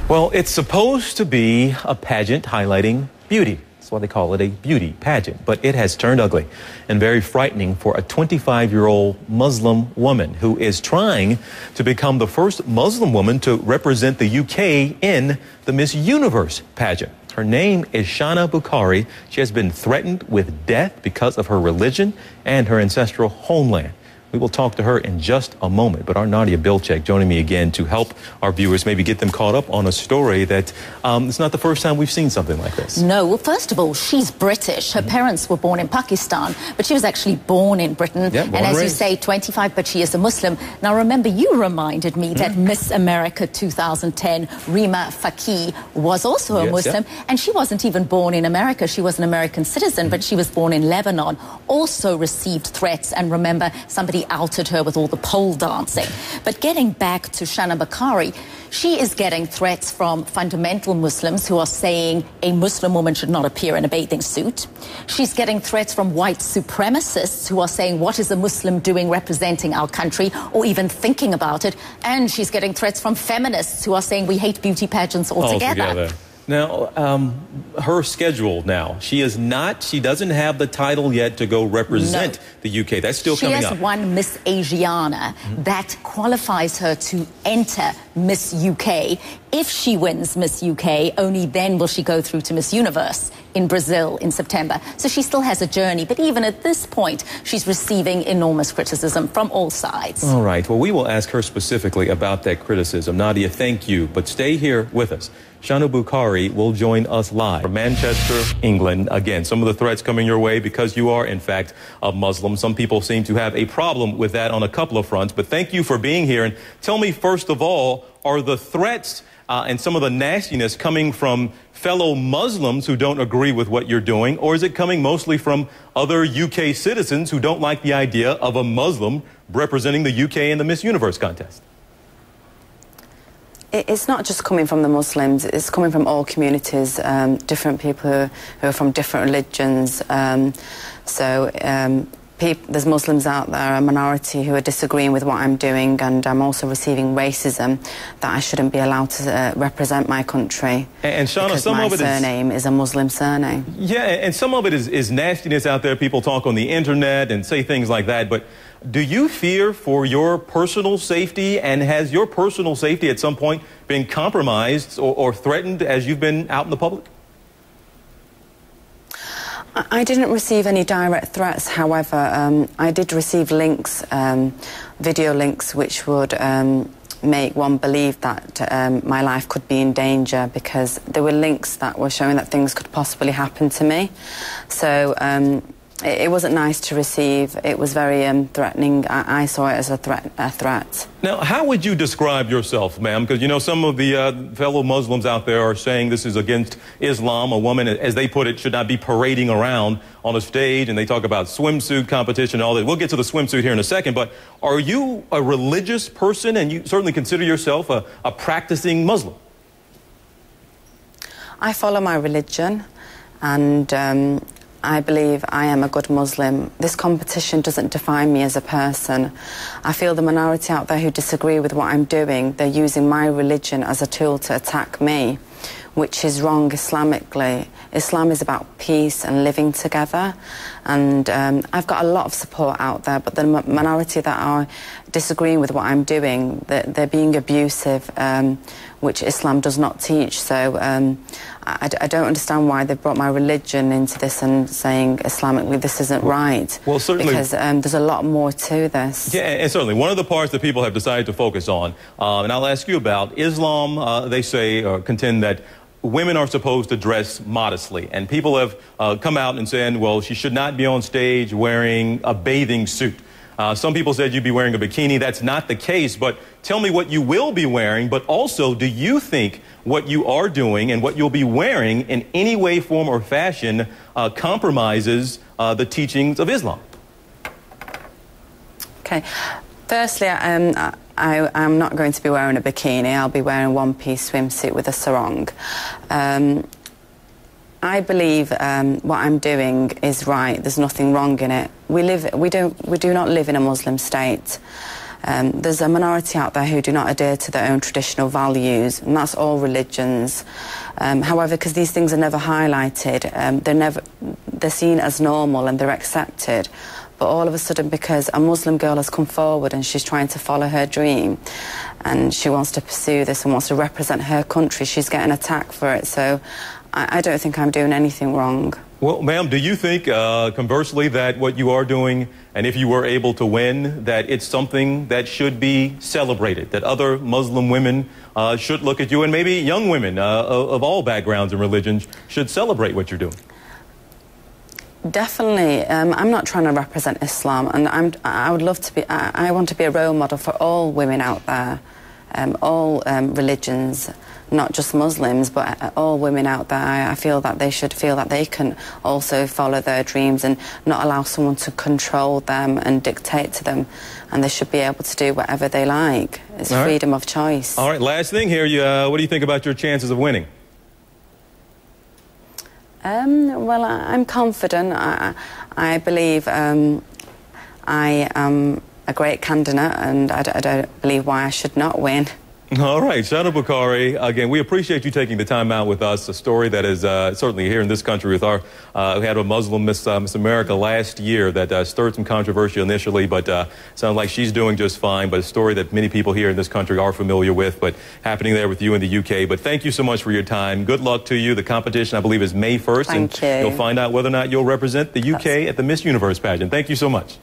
Well, it's supposed to be a pageant highlighting beauty. That's why they call it a beauty pageant. But it has turned ugly and very frightening for a 25-year-old Muslim woman who is trying to become the first Muslim woman to represent the UK in the Miss Universe pageant. Her name is Shanna Bukhari. She has been threatened with death because of her religion and her ancestral homeland. We will talk to her in just a moment, but our Nadia Bilchek joining me again to help our viewers maybe get them caught up on a story that it's not the first time we've seen something like this. No, well, first of all, she's British. Her parents were born in Pakistan, but she was actually born in Britain. Yeah, and as you say, 25, but she is a Muslim. Now, remember, you reminded me that Miss America 2010, Rima Fakih, was also a Muslim, and she wasn't even born in America. She was an American citizen, but she was born in Lebanon, also received threats, and remember, somebody outed her with all the pole dancing. But getting back to Shanna Bukhari, she is getting threats from fundamental Muslims who are saying a Muslim woman should not appear in a bathing suit. She's getting threats from white supremacists who are saying, what is a Muslim doing representing our country or even thinking about it? And she's getting threats from feminists who are saying we hate beauty pageants altogether. Now, her schedule now, she doesn't have the title yet to go represent the UK. That's still coming up. She has won Miss Asiana. That qualifies her to enter Miss UK. If she wins Miss UK, only then will she go through to Miss Universe in Brazil in September. So she still has a journey. But even at this point, she's receiving enormous criticism from all sides. All right. Well, we will ask her specifically about that criticism. Nadia, thank you. But stay here with us. Shanna Bukhari will join us live from Manchester, England. Again, some of the threats coming your way because you are, in fact, a Muslim. Some people seem to have a problem with that on a couple of fronts. But thank you for being here. And tell me, first of all, are the threats and some of the nastiness coming from fellow Muslims who don't agree with what you're doing, or is it coming mostly from other UK citizens who don't like the idea of a Muslim representing the UK in the Miss Universe contest? It's not just coming from the Muslims, it's coming from all communities, different people who are from different religions. There's Muslims out there, a minority, who are disagreeing with what I'm doing, and I'm also receiving racism that I shouldn't be allowed to represent my country. And Shanna, some of it my surname is a Muslim surname. Yeah, and some of it is nastiness out there. People talk on the internet and say things like that, but do you fear for your personal safety, and has your personal safety at some point been compromised or threatened as you've been out in the public? I didn't receive any direct threats. However, I did receive links, video links, which would make one believe that my life could be in danger, because there were links that were showing that things could possibly happen to me. So it wasn't nice to receive. It was very threatening. I saw it as a threat. Now, how would you describe yourself, ma'am? Because, you know, some of the fellow Muslims out there are saying this is against Islam. A woman, as they put it, should not be parading around on a stage, and they talk about swimsuit competition and all that. We'll get to the swimsuit here in a second, but are you a religious person, and you certainly consider yourself a practicing Muslim? I follow my religion, and I believe I am a good Muslim. This competition doesn't define me as a person. I feel the minority out there who disagree with what I'm doing, they're using my religion as a tool to attack me, which is wrong Islamically. Islam is about peace and living together, and I've got a lot of support out there, but the minority that are disagreeing with what I'm doing, they're being abusive, which Islam does not teach. So I don't understand why they brought my religion into this and saying Islamically this isn't right. Well, certainly, because there's a lot more to this. Yeah, and certainly one of the parts that people have decided to focus on, and I'll ask you about Islam. They say or contend that women are supposed to dress modestly, and people have come out and said, well, she should not be on stage wearing a bathing suit. Some people said you'd be wearing a bikini. That's not the case, but tell me what you will be wearing, but also, do you think what you are doing and what you'll be wearing in any way, form, or fashion compromises the teachings of Islam? Okay. Firstly, I'm not going to be wearing a bikini. I'll be wearing a one-piece swimsuit with a sarong. I believe what I'm doing is right. There's nothing wrong in it. We do not live in a Muslim state. There's a minority out there who do not adhere to their own traditional values, and that's all religions. However, because these things are never highlighted, they're seen as normal and they're accepted. But all of a sudden, because a Muslim girl has come forward and she's trying to follow her dream and she wants to pursue this and wants to represent her country, she's getting attacked for it. So I don't think I'm doing anything wrong. Well, ma'am, do you think, conversely, that what you are doing, and if you were able to win, that it's something that should be celebrated, that other Muslim women should look at you, and maybe young women of all backgrounds and religions should celebrate what you're doing? Definitely. I'm not trying to represent Islam, and I would love to be. I want to be a role model for all women out there, all religions, not just Muslims, but all women out there. I feel that they should feel that they can also follow their dreams and not allow someone to control them and dictate to them, and they should be able to do whatever they like. It's freedom of choice. All right, last thing here. What do you think about your chances of winning? Well, I'm confident. I believe I am a great candidate, and I don't believe why I should not win. All right, Shanna Bukhari, again, we appreciate you taking the time out with us. A story that is certainly here in this country with our, we had a Muslim Miss America last year that stirred some controversy initially, but sounds like she's doing just fine. But a story that many people here in this country are familiar with, but happening there with you in the UK. But thank you so much for your time. Good luck to you. The competition, I believe, is May 1st. Thank you. You'll find out whether or not you'll represent the UK at the Miss Universe pageant. Thank you so much.